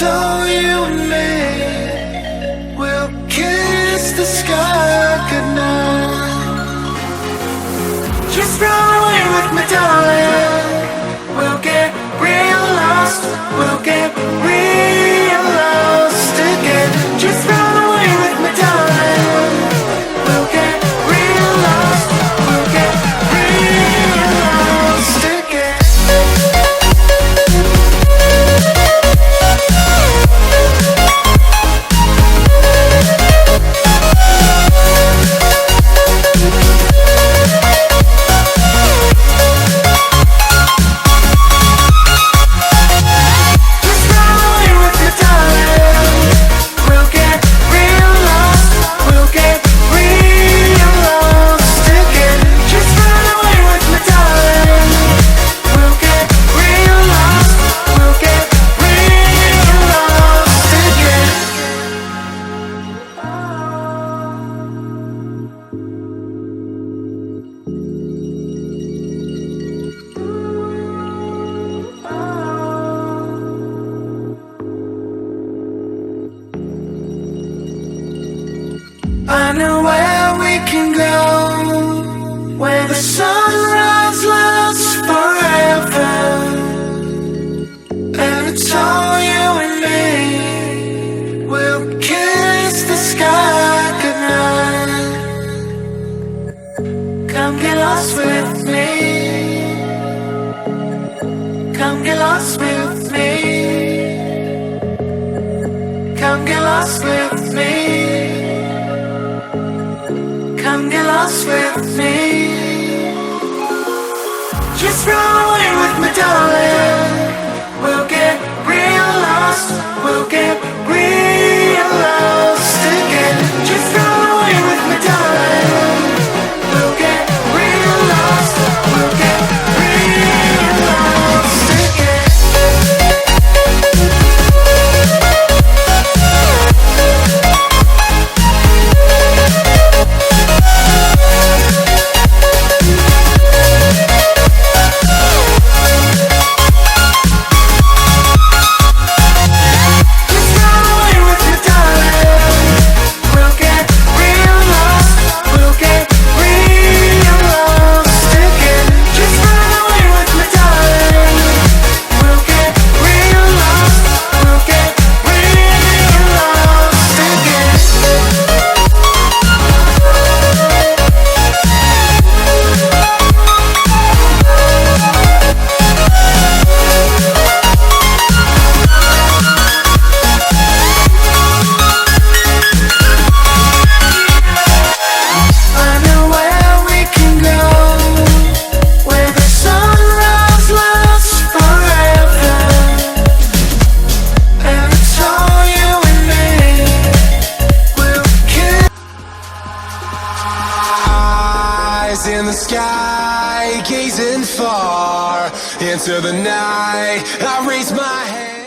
told you and me we'll kiss the sky goodnight. Just run away with me, darling. We'll get real lost. We'll get real lost again. Just run away with me, darling. We'll get real lost. We'll get real lost again. I know where we can go, where the sunrise lasts forever. And it's all you and me. We'll kiss the sky goodnight. Come get lost with me. Come get lost with me. Come get lost with me. Come get lost with me. Just run away with me, darling. We'll get real lost. We'll get real lost again. Just run away with me, darling. We'll get real lost. We'll get real lost again. In the sky, gazing far into the night, I raise my hand.